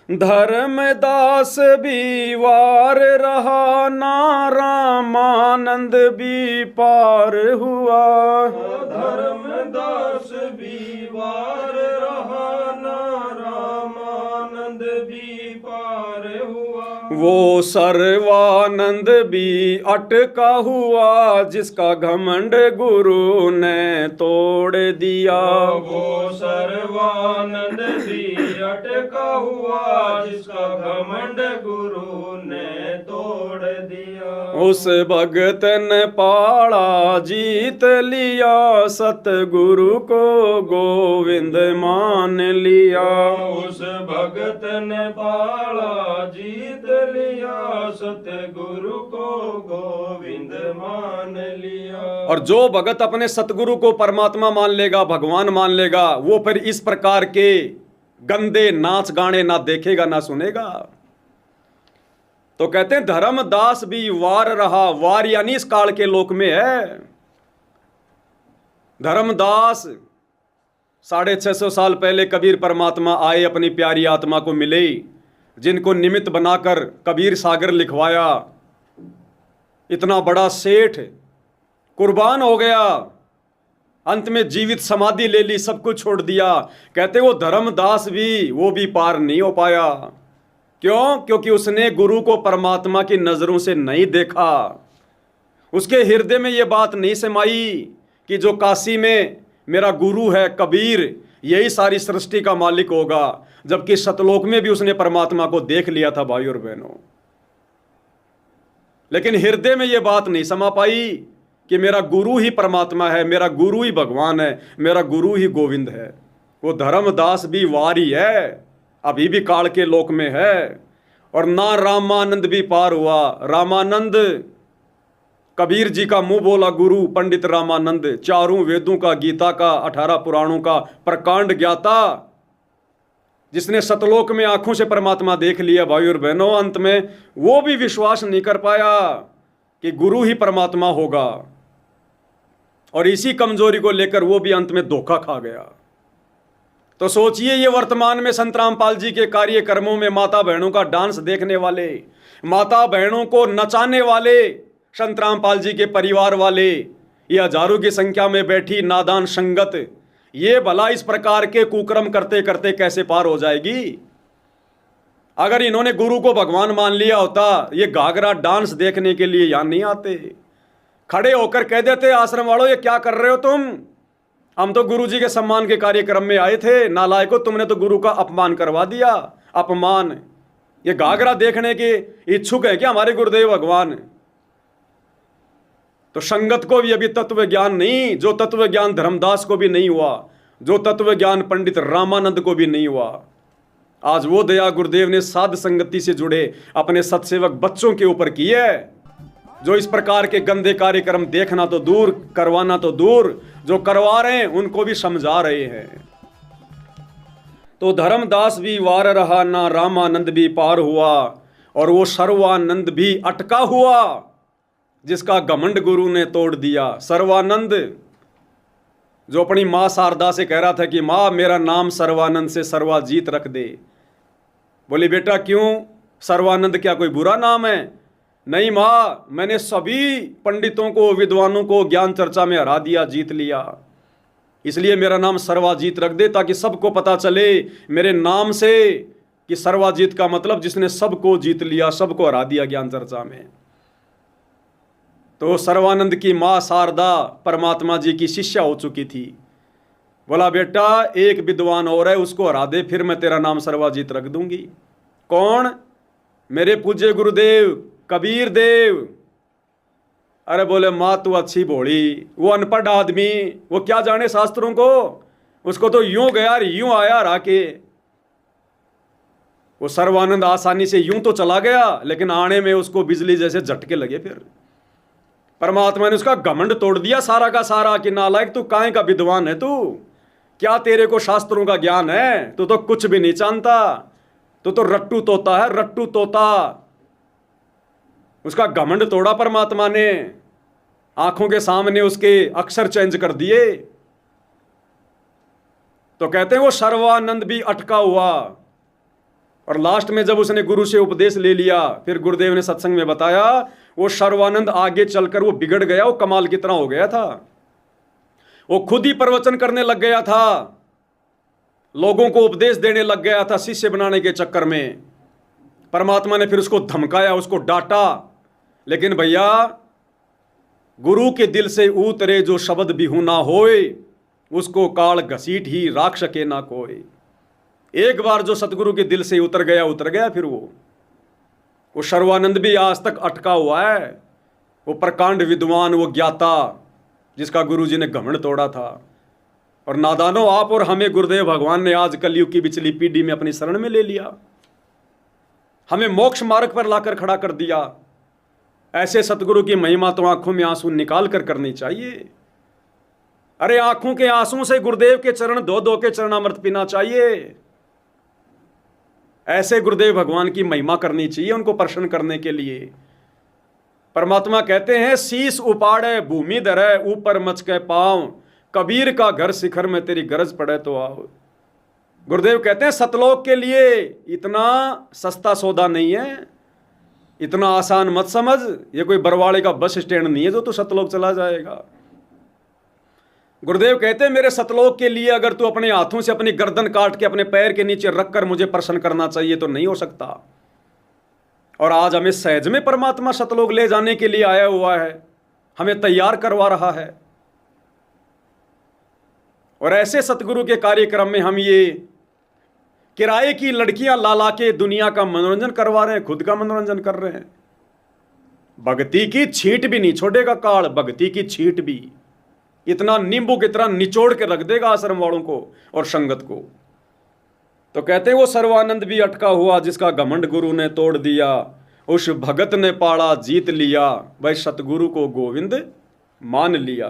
धर्मदास भी वार रहा ना रामानंद भी पार हुआ। धर्मदास भी वार रहा ना रामानंद भी पार हुआ। वो सर्वानंद भी अटका हुआ जिसका घमंड गुरु ने तोड़ दिया। वो सर्वानंद भी अटका हुआ जिसका घमंड गुरु ने तोड़ दिया। उस भगत ने पाड़ा जीत लिया सतगुरु को गोविंद मान लिया। उस भगत ने पाड़ा जीत लिया सतगुरु को गोविंद मान लिया। और जो भगत अपने सतगुरु को परमात्मा मान लेगा, भगवान मान लेगा, वो फिर इस प्रकार के गंदे नाच गाने ना देखेगा ना सुनेगा। तो कहते हैं धर्मदास भी वार रहा। वार यानी इस काल के लोक में है। धर्मदास 650 साल पहले कबीर परमात्मा आए, अपनी प्यारी आत्मा को मिले, जिनको निमित्त बनाकर कबीर सागर लिखवाया। इतना बड़ा सेठ कुर्बान हो गया, अंत में जीवित समाधि ले ली, सब कुछ छोड़ दिया। कहते वो धर्मदास भी, वो भी पार नहीं हो पाया। क्यों? क्योंकि उसने गुरु को परमात्मा की नजरों से नहीं देखा। उसके हृदय में ये बात नहीं समाई कि जो काशी में मेरा गुरु है कबीर, यही सारी सृष्टि का मालिक होगा। जबकि सतलोक में भी उसने परमात्मा को देख लिया था भाई और बहनों। लेकिन हृदय में यह बात नहीं समा पाई कि मेरा गुरु ही परमात्मा है, मेरा गुरु ही भगवान है, मेरा गुरु ही गोविंद है। वो धर्मदास भी वारी है, अभी भी काल के लोक में है। और ना रामानंद भी पार हुआ। रामानंद कबीर जी का मुंह बोला गुरु पंडित रामानंद, चारों वेदों का, गीता का, 18 पुराणों का प्रकांड ज्ञाता, जिसने सतलोक में आंखों से परमात्मा देख लिया भाई और बहनों। अंत में वो भी विश्वास नहीं कर पाया कि गुरु ही परमात्मा होगा, और इसी कमजोरी को लेकर वो भी अंत में धोखा खा गया। तो सोचिए, ये वर्तमान में संत रामपाल जी के कार्यक्रमों में माता बहनों का डांस देखने वाले, माता बहनों को नचाने वाले संत रामपाल जी के परिवार वाले, ये हजारों की संख्या में बैठी नादान संगत, ये भला इस प्रकार के कुकर्म करते करते कैसे पार हो जाएगी? अगर इन्होंने गुरु को भगवान मान लिया होता, ये घाघरा डांस देखने के लिए यहां नहीं आते। खड़े होकर कह देते आश्रम वालों, ये क्या कर रहे हो तुम? हम तो गुरु जी के सम्मान के कार्यक्रम में आए थे। नालायको, तुमने तो गुरु का अपमान करवा दिया। अपमान। ये घाघरा देखने के इच्छुक है क्या हमारे गुरुदेव भगवान? तो संगत को भी अभी तत्व ज्ञान नहीं, जो तत्व ज्ञान धर्मदास को भी नहीं हुआ, जो तत्व ज्ञान पंडित रामानंद को भी नहीं हुआ। आज वो दया गुरुदेव ने साध संगति से जुड़े अपने सत्सेवक बच्चों के ऊपर की है, जो इस प्रकार के गंदे कार्यक्रम देखना तो दूर, करवाना तो दूर, जो करवा रहे हैं उनको भी समझा रहे हैं। तो धर्मदास भी वार रहा ना रामानंद भी पार हुआ, और वो सर्वानंद भी अटका हुआ जिसका घमंड गुरु ने तोड़ दिया। सर्वानंद जो अपनी मां शारदा से कह रहा था कि मां मेरा नाम सर्वानंद से सर्वाजीत रख दे। बोली बेटा क्यों? सर्वानंद क्या कोई बुरा नाम है? नहीं मां, मैंने सभी पंडितों को, विद्वानों को ज्ञान चर्चा में हरा दिया, जीत लिया, इसलिए मेरा नाम सर्वाजीत रख दे, ताकि सबको पता चले मेरे नाम से कि सर्वाजीत का मतलब जिसने सबको जीत लिया, सबको हरा दिया ज्ञान चर्चा में। तो सर्वानंद की मां शारदा परमात्मा जी की शिष्या हो चुकी थी। बोला बेटा एक विद्वान और है, उसको हरा दे, फिर मैं तेरा नाम सर्वाजीत रख दूंगी। कौन? मेरे पूज्य गुरुदेव कबीर देव। अरे बोले माँ तू अच्छी भोली, वो अनपढ़ आदमी, वो क्या जाने शास्त्रों को, उसको तो यूं गया यूं आया राके। वो सर्वानंद आसानी से यूं तो चला गया, लेकिन आने में उसको बिजली जैसे झटके लगे। फिर परमात्मा ने उसका घमंड तोड़ दिया सारा का सारा कि नालायक तू काहे का विद्वान है, तू क्या तेरे को शास्त्रों का ज्ञान है? तू तो कुछ भी नहीं जानता, तू तो रट्टू तोता है, रट्टू तोता। उसका घमंड तोड़ा परमात्मा ने, आंखों के सामने उसके अक्षर चेंज कर दिए। तो कहते हैं वो सर्वानंद भी अटका हुआ, और लास्ट में जब उसने गुरु से उपदेश ले लिया, फिर गुरुदेव ने सत्संग में बताया वो सर्वानंद आगे चलकर वो बिगड़ गया, वो कमाल की तरह हो गया था। वो खुद ही प्रवचन करने लग गया था, लोगों को उपदेश देने लग गया था शिष्य बनाने के चक्कर में। परमात्मा ने फिर उसको धमकाया, उसको डांटा, लेकिन भैया गुरु के दिल से उतरे जो शब्द बिहू ना होए, उसको काल घसीट ही राख सके ना कोई। एक बार जो सतगुरु के दिल से उतर गया फिर वो सर्वानंद भी आज तक अटका हुआ है। वो प्रकांड विद्वान, वो ज्ञाता जिसका गुरु जी ने घमंड तोड़ा था। और नादानो, आप और हमें गुरुदेव भगवान ने आज कलयुग की पिछली पीढ़ी में अपनी शरण में ले लिया, हमें मोक्ष मार्ग पर लाकर खड़ा कर दिया। ऐसे सतगुरु की महिमा तो आंखों में आंसू निकाल कर करनी चाहिए। अरे आंखों के आंसू से गुरुदेव के चरण धो धो के चरणामृत पीना चाहिए। ऐसे गुरुदेव भगवान की महिमा करनी चाहिए, उनको प्रसन्न करने के लिए। परमात्मा कहते हैं शीश उपाड़े भूमि धरे, ऊपर मच के पाँव, कबीर का घर शिखर में तेरी गरज पड़े तो आओ। गुरुदेव कहते हैं सतलोक के लिए इतना सस्ता सौदा नहीं है, इतना आसान मत समझ। ये कोई बरवाड़े का बस स्टैंड नहीं है जो तू सतलोक चला जाएगा। गुरुदेव कहते हैं मेरे सतलोक के लिए अगर तू अपने हाथों से अपनी गर्दन काट के अपने पैर के नीचे रखकर मुझे प्रसन्न करना चाहिए तो नहीं हो सकता। और आज हमें सहज में परमात्मा सतलोक ले जाने के लिए आया हुआ है, हमें तैयार करवा रहा है। और ऐसे सतगुरु के कार्यक्रम में हम ये किराए की लड़कियां ला के दुनिया का मनोरंजन करवा रहे हैं, खुद का मनोरंजन कर रहे हैं। भक्ति की छींट भी नहीं छोड़ेगा काल, भक्ति की छींट भी इतना नींबू की तरह निचोड़ के रख देगा आश्रम वालों को और संगत को। तो कहते हैं वो सर्वानंद भी अटका हुआ जिसका घमंड गुरु ने तोड़ दिया, उस भगत ने पाड़ा जीत लिया, भाई सतगुरु को गोविंद मान लिया।